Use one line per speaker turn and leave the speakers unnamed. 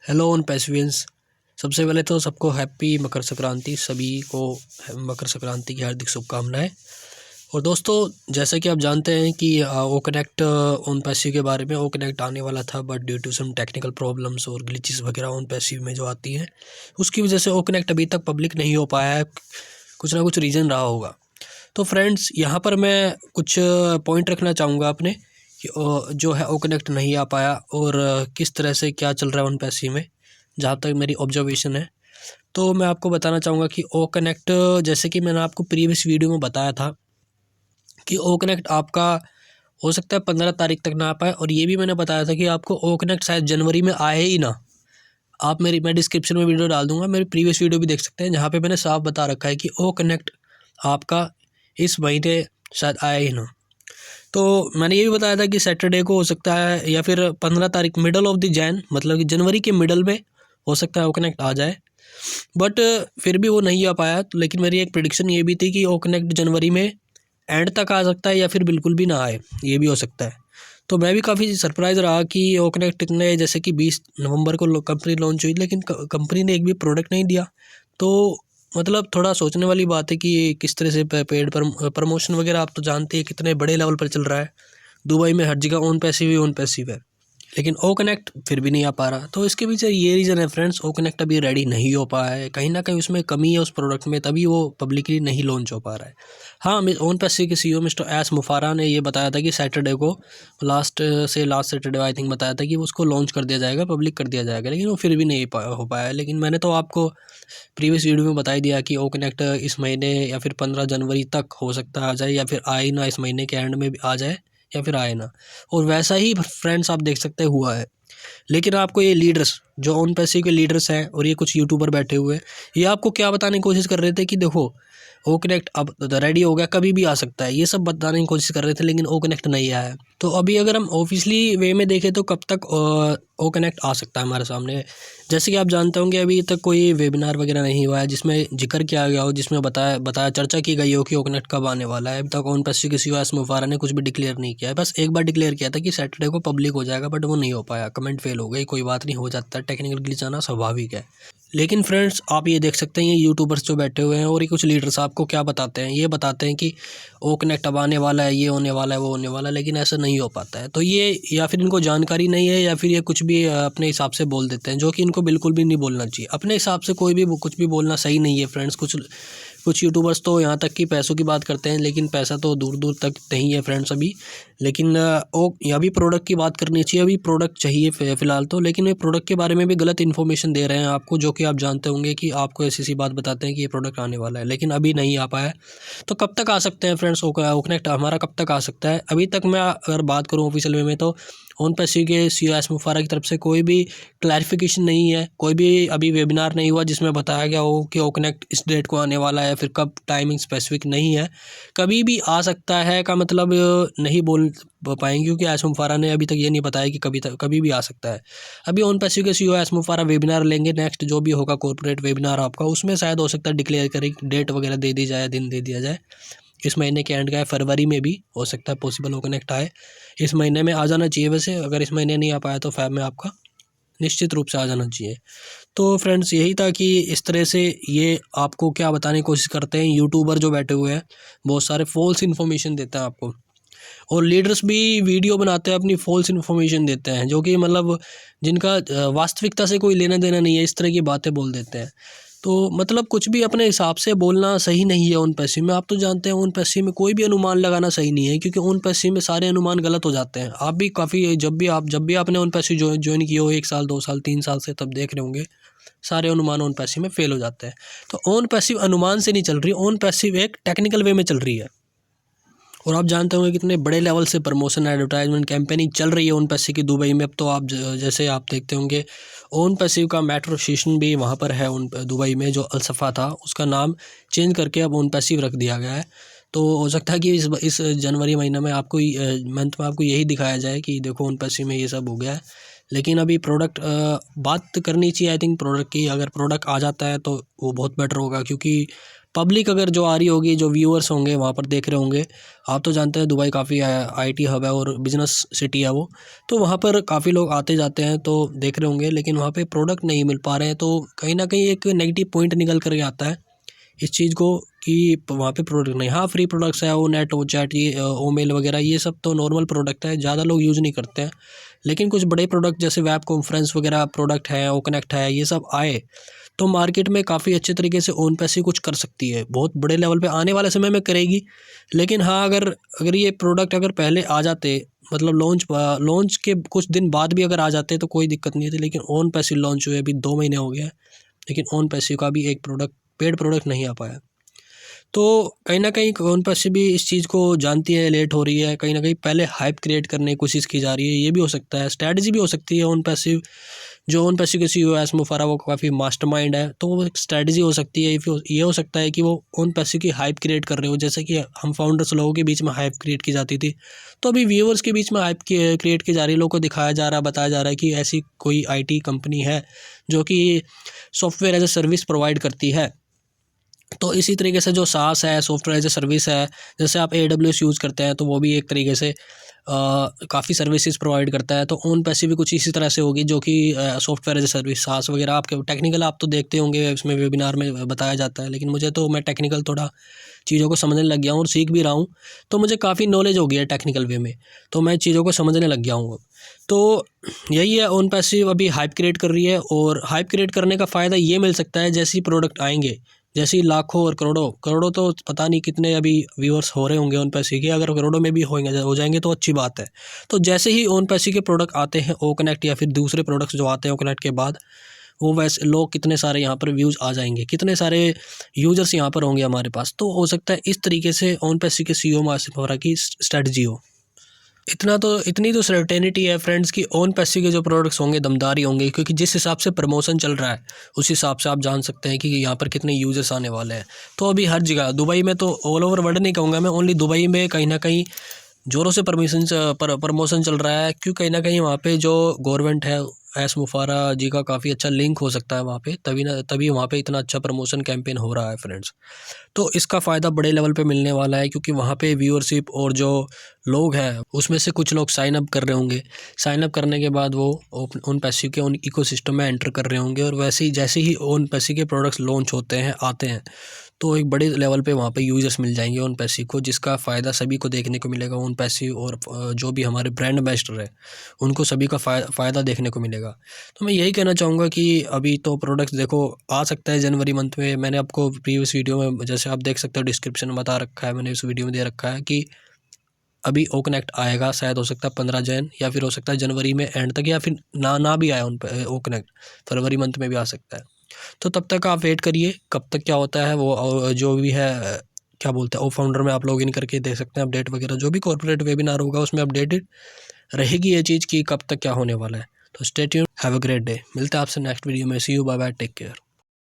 Hello उन पैसिवियंस। सबसे पहले तो सबको हैप्पी मकर संक्रांति। सभी को मकर संक्रांति की हार्दिक शुभकामनाएं। और दोस्तों, जैसा कि आप जानते हैं कि ओ कनेक्ट ओन पैसिव के बारे में ओ कनेक्ट आने वाला था, but due to some technical problems और ग्लिचेस वगैरह ओन पैसिव में जो आती हैं, उसकी वजह से ओ कनेक्ट अभी तक पब्लिक नहीं हो पाया है। कुछ ना कुछ रीज़न रहा होगा। तो फ्रेंड्स, यहाँ पर मैं कुछ पॉइंट रखना चाहूँगा अपने कि जो है ओ कनेक्ट नहीं आ पाया और किस तरह से क्या चल रहा है उन पैसे में, जहाँ तक मेरी ऑब्जर्वेशन है। तो मैं आपको बताना चाहूँगा कि ओ कनेक्ट, जैसे कि मैंने आपको प्रीवियस वीडियो में बताया था कि ओ कनेक्ट आपका हो सकता है 15 तारीख तक ना आ पाए, और ये भी मैंने बताया था कि आपको ओ कनेक्ट शायद जनवरी में आए ही ना। आप मैं डिस्क्रिप्शन में वीडियो डाल दूंगा, मेरी प्रीवियस वीडियो भी देख सकते हैं, जहाँ पे मैंने साफ बता रखा है कि ओ कनेक्ट आपका इस महीने शायद आया ही ना। तो मैंने ये भी बताया था कि सैटरडे को हो सकता है, या फिर 15 तारीख मिडल ऑफ द जैन, मतलब कि जनवरी के मिडल में हो सकता है ओ कनेक्ट आ जाए। बट फिर भी वो नहीं आ पाया। तो लेकिन मेरी एक प्रिडिक्शन ये भी थी कि ओ कनेक्ट जनवरी में एंड तक आ सकता है, या फिर बिल्कुल भी ना आए, ये भी हो सकता है। तो मैं भी काफ़ी सरप्राइज़ रहा कि ओ कनेक्ट ने, जैसे कि 20 नवंबर को कंपनी लॉन्च हुई, लेकिन कंपनी ने एक भी प्रोडक्ट नहीं दिया। तो मतलब थोड़ा सोचने वाली बात है कि किस तरह से पेड पर प्रमोशन वगैरह आप तो जानते हैं कितने बड़े लेवल पर चल रहा है। दुबई में हर जगह ओन पैसिव ही ओन पैसिव है, लेकिन ओ कनेक्ट फिर भी नहीं आ पा रहा। तो इसके पीछे ये रीज़न है फ्रेंड्स, ओ कनेक्ट अभी रेडी नहीं हो पाया है। कहीं ना कहीं उसमें कमी है उस प्रोडक्ट में, तभी वो पब्लिकली नहीं लॉन्च हो पा रहा है। हाँ, ओन पैसिव के सीईओ मिस्टर एस मुफारा ने ये बताया था कि सैटरडे को, लास्ट सैटरडे आई थिंक बताया था कि उसको लॉन्च कर दिया जाएगा, पब्लिक कर दिया जाएगा, लेकिन वो फिर भी नहीं हो पाया है। लेकिन मैंने तो आपको प्रीवियस वीडियो में बता ही दिया कि ओ कनेक्ट इस महीने या फिर 15 जनवरी तक हो सकता है आ जाए, या फिर आए ना, इस महीने के एंड में भी आ जाए, या फिर आए ना। और वैसा ही फ्रेंड्स आप देख सकते हुआ है। लेकिन आपको ये लीडर्स, जो ओन पैसिव के लीडर्स हैं, और ये कुछ यूट्यूबर बैठे हुए हैं, ये आपको क्या बताने की कोशिश कर रहे थे कि देखो ओ कनेक्ट अब रेडी हो गया, कभी भी आ सकता है, ये सब बताने की कोशिश कर रहे थे, लेकिन ओ कनेक्ट नहीं आया है। तो अभी अगर हम ऑफिशियली वे में देखें तो कब तक ओ कनेक्ट आ सकता है हमारे सामने। जैसे कि आप जानते होंगे, अभी तक कोई वेबिनार वगैरह नहीं हुआ है जिसमें जिक्र किया गया हो, जिसमें बताया बताया चर्चा की गई हो कि ओ कनेक्ट कब आने वाला है। अभी तक ओन पैसिव के सीईओ एस मुफारा ने कुछ भी डिक्लेयर नहीं किया है। बस एक बार डिक्लेयर किया था कि सैटरडे को पब्लिक हो जाएगा, बट वो नहीं हो पाया, कमेंट फेल हो गई। कोई बात नहीं, हो जाता है, टेक्निकल ग्लिच आना स्वाभाविक है। लेकिन फ्रेंड्स, आप ये देख सकते हैं, ये यूट्यूबर्स जो बैठे हुए हैं और ये कुछ लीडर्स आपको क्या बताते हैं, ये बताते हैं कि ओ कनेक्ट अब आने वाला है, ये होने वाला है, वो होने वाला है, लेकिन ऐसा नहीं हो पाता है। तो ये या फिर इनको जानकारी नहीं है, या फिर ये कुछ भी अपने हिसाब से बोल देते हैं, जो कि इनको बिल्कुल भी नहीं बोलना चाहिए। अपने हिसाब से कोई भी कुछ भी बोलना सही नहीं है फ्रेंड्स। कुछ यूट्यूबर्स तो यहाँ तक कि पैसों की बात करते हैं, लेकिन पैसा तो दूर दूर तक नहीं है फ्रेंड्स अभी। लेकिन अभी प्रोडक्ट की बात करनी चाहिए, अभी प्रोडक्ट चाहिए फ़िलहाल तो। लेकिन वे प्रोडक्ट के बारे में भी गलत इन्फॉर्मेशन दे रहे हैं आपको, जो कि आप जानते होंगे कि आपको ऐसी सी बात बताते हैं कि ये प्रोडक्ट आने वाला है, लेकिन अभी नहीं आ पाया है। तो कब तक आ सकते हैं फ्रेंड्स, ओ कनेक्ट हमारा कब तक आ सकता है? अभी तक मैं अगर बात करूँ ऑफिशियल वे में, तो ओन पैसिव के सीईओ एस मुफारा की तरफ से कोई भी क्लैरिफिकेशन नहीं है, कोई भी अभी वेबिनार नहीं हुआ जिसमें बताया गया हो कि ओ कनेक्ट इस डेट को आने वाला है, फिर कब, टाइमिंग स्पेसिफिक नहीं है। कभी भी आ सकता है का मतलब नहीं बोल पाएंगे, क्योंकि एस मुफारा ने अभी तक ये नहीं बताया कि कभी भी आ सकता है। अभी ओन पैसिव के सीईओ एस मुफारा वेबिनार लेंगे, नेक्स्ट जो भी होगा कॉर्पोरेट वेबिनार आपका, उसमें शायद हो सकता है डिक्लेयर करें, डेट वगैरह दे दी जाए, दिन दे दिया जाए। इस महीने के एंड का है, फरवरी में भी हो सकता है पॉसिबल हो कनेक्ट आए। इस महीने में आ जाना चाहिए वैसे, अगर इस महीने नहीं आ पाया तो फैब में आपका निश्चित रूप से आ जाना चाहिए। तो फ्रेंड्स, यही था कि इस तरह से ये आपको क्या बताने की कोशिश करते हैं यूट्यूबर जो बैठे हुए हैं, बहुत सारे फॉल्स इन्फॉर्मेशन देते हैं आपको। और लीडर्स भी वीडियो बनाते हैं, अपनी फॉल्स इन्फॉर्मेशन देते हैं, जो कि मतलब जिनका वास्तविकता से कोई लेना देना नहीं है, इस तरह की बातें बोल देते हैं। तो मतलब कुछ भी अपने हिसाब से बोलना सही नहीं है ओन पैसिव में। आप तो जानते हैं ओन पैसिव में कोई भी अनुमान लगाना सही नहीं है, क्योंकि ओन पैसिव में सारे अनुमान गलत हो जाते हैं। आप भी काफ़ी, जब भी आपने ओन पैसिव ज्वाइन किया हो 1 साल 2 साल 3 साल से, तब देख रहे होंगे सारे अनुमान ओन पैसिव में फेल हो जाते हैं। तो ओन पैसिव अनुमान से नहीं चल रही, ओन पैसिव एक टेक्निकल वे में चल रही है। और आप जानते होंगे कितने बड़े लेवल से प्रमोशन एडवर्टाइजमेंट कैंपेनिंग चल रही है ओन पैसिव की दुबई में। अब तो आप जैसे आप देखते होंगे, ओन पैसिव का मेट्रो स्टेशन भी वहाँ पर है दुबई में, जो अलसफ़ा था उसका नाम चेंज करके अब ओन पैसिव रख दिया गया है। तो हो सकता है कि इस जनवरी महीने में आपको मंथ में आपको यही दिखाया जाए कि देखो ओन पैसिव में ये सब हो गया है। लेकिन अभी प्रोडक्ट बात करनी चाहिए आई थिंक प्रोडक्ट की। अगर प्रोडक्ट आ जाता है तो वो बहुत बेटर होगा, क्योंकि पब्लिक अगर जो आ रही होगी, जो व्यूअर्स होंगे वहाँ पर देख रहे होंगे, आप तो जानते हैं दुबई काफ़ी आईटी हब है और बिजनेस सिटी है वो, तो वहाँ पर काफ़ी लोग आते जाते हैं तो देख रहे होंगे, लेकिन वहाँ पे प्रोडक्ट नहीं मिल पा रहे हैं। तो कहीं ना कहीं एक नेगेटिव पॉइंट निकल कर आता है इस चीज़ को कि वहाँ पे प्रोडक्ट नहीं। हाँ, फ्री प्रोडक्ट्स है, वो नेट, वो चैट, ये ओमेल वगैरह, ये सब तो नॉर्मल प्रोडक्ट है, ज़्यादा लोग यूज़ नहीं करते हैं। लेकिन कुछ बड़े प्रोडक्ट जैसे वेब कॉन्फ्रेंस वगैरह प्रोडक्ट है, ओ कनेक्ट है, ये सब आए तो मार्केट में काफ़ी अच्छे तरीके से ओन पैसे कुछ कर सकती है, बहुत बड़े लेवल पे आने वाले समय में करेगी। लेकिन हाँ, अगर अगर ये प्रोडक्ट अगर पहले आ जाते, मतलब लॉन्च के कुछ दिन बाद भी अगर आ जाते तो कोई दिक्कत नहीं थी। लेकिन ओन पैसे लॉन्च हुए अभी 2 महीने हो गया है, लेकिन ओन पैसे का भी एक प्रोडक्ट, पेड प्रोडक्ट नहीं आ पाया। तो कहीं न कहीं ओन पैसे भी इस चीज़ को जानती है, लेट हो रही है, कहीं न कहीं पहले हाइप क्रिएट करने की कोशिश की जा रही है, ये भी हो सकता है। स्ट्रैटेजी भी हो सकती है ओन पैसिव, जो ओन पैसिव के सीईओ है एस मुफारा, वो काफ़ी मास्टरमाइंड है, तो वो एक स्ट्रैटेजी हो सकती है। ये हो सकता है कि वो ओन पैसिव की हाइप क्रिएट कर रहे हो, जैसे कि हम फाउंडर्स लोगों के बीच में हाइप क्रिएट की जाती थी, तो अभी व्यूअर्स के बीच में हाइप क्रिएट की जा रही है। लोगों को दिखाया जा रहा है, बताया जा रहा है कि ऐसी कोई आईटी कंपनी है जो कि software as a service provide करती है। तो इसी तरीके से जो सास है, सॉफ्टवेयर एज ए सर्विस है, जैसे आप AWS यूज़ करते हैं तो वो भी एक तरीके से काफ़ी सर्विसेज प्रोवाइड करता है। तो ओन पैसे भी कुछ इसी तरह से होगी, जो कि सॉफ्टवेयर एज ए सर्विस, सास वगैरह। आपके टेक्निकल आप तो देखते होंगे, उसमें वेबिनार में बताया जाता है, लेकिन मैं टेक्निकल थोड़ा चीज़ों को समझने लग गया हूँ और सीख भी रहा हूँ, तो मुझे काफ़ी नॉलेज हो गई है टेक्निकल वे में, तो मैं चीज़ों को समझने लग गया हूँ। तो यही है, ओन पैसिव अभी हाइप क्रिएट कर रही है, और हाइप क्रिएट करने का फ़ायदा ये मिल सकता है जैसे ही प्रोडक्ट आएंगे, जैसे ही लाखों और करोड़ों तो पता नहीं कितने अभी व्यूअर्स हो रहे होंगे ओन पैसे के, अगर करोड़ों में भी हो जाएंगे तो अच्छी बात है। तो जैसे ही ओन पैसे के प्रोडक्ट आते हैं, ओ कनेक्ट या फिर दूसरे प्रोडक्ट्स जो आते हैं ओ कनेक्ट के बाद, वो वैसे लोग कितने सारे यहाँ पर व्यूज़ आ जाएंगे, कितने सारे यूजर्स यहाँ पर होंगे हमारे पास। तो हो सकता है इस तरीके से ओन पैसे के सीईओ आसिफ वोहरा की स्ट्रेटजी हो। इतनी तो सर्टेनिटी है फ्रेंड्स कि ओन पैसे के जो प्रोडक्ट्स होंगे दमदार ही होंगे, क्योंकि जिस हिसाब से प्रमोशन चल रहा है उस हिसाब से आप जान सकते हैं कि यहाँ पर कितने यूजर्स आने वाले हैं। तो अभी हर जगह, दुबई में तो, ऑल ओवर वर्ल्ड नहीं कहूँगा मैं, ओनली दुबई में कहीं ना कहीं ज़ोरों से प्रमोशन चल रहा है, क्यों कहीं ना कहीं वहाँ पे जो गवर्नमेंट है, एस मुफारा जी का काफ़ी अच्छा लिंक हो सकता है वहाँ पे, तभी वहाँ पे इतना अच्छा प्रमोशन कैंपेन हो रहा है फ्रेंड्स। तो इसका फ़ायदा बड़े लेवल पे मिलने वाला है, क्योंकि वहाँ पे व्यूअरशिप और जो लोग हैं उसमें से कुछ लोग साइन अप कर रहे होंगे। साइन अप करने के बाद वो ओन पैसिव के उन इकोसिस्टम में एंटर कर रहे होंगे, और वैसे ही जैसे ही ओन पैसिव के प्रोडक्ट्स लॉन्च होते हैं, आते हैं, तो एक बड़े लेवल पे वहाँ पे यूजर्स मिल जाएंगे ओन पैसिव को, जिसका फ़ायदा सभी को देखने को मिलेगा। ओन पैसिव और जो भी हमारे ब्रांड एम्बेसडर है उनको सभी का फ़ायदा देखने को मिलेगा। तो मैं यही कहना चाहूँगा कि अभी तो प्रोडक्ट्स देखो आ सकता है जनवरी मंथ में। मैंने आपको प्रीवियस वीडियो में, जैसे आप देख सकते हो डिस्क्रिप्शन में बता रखा है, मैंने इस वीडियो में दे रखा है कि अभी ओ कनेक्ट आएगा, शायद हो सकता है 15 जन, या फिर हो सकता है जनवरी में एंड तक, या फिर ना भी आए उन पे ओ कनेक्ट, फरवरी मंथ में भी आ सकता है। तो तब तक आप वेट करिए कब तक क्या होता है वो, जो भी है क्या बोलते हैं, ओ फाउंडर में आप लॉग इन करके देख सकते हैं अपडेट वगैरह, जो भी कॉर्पोरेट वेबिनार होगा उसमें अपडेटेड रहेगी ये चीज़ कि कब तक क्या होने वाला है। तो stay tuned, have a great day. मिलते हैं आपसे नेक्स्ट वीडियो में। See you, bye bye, take care.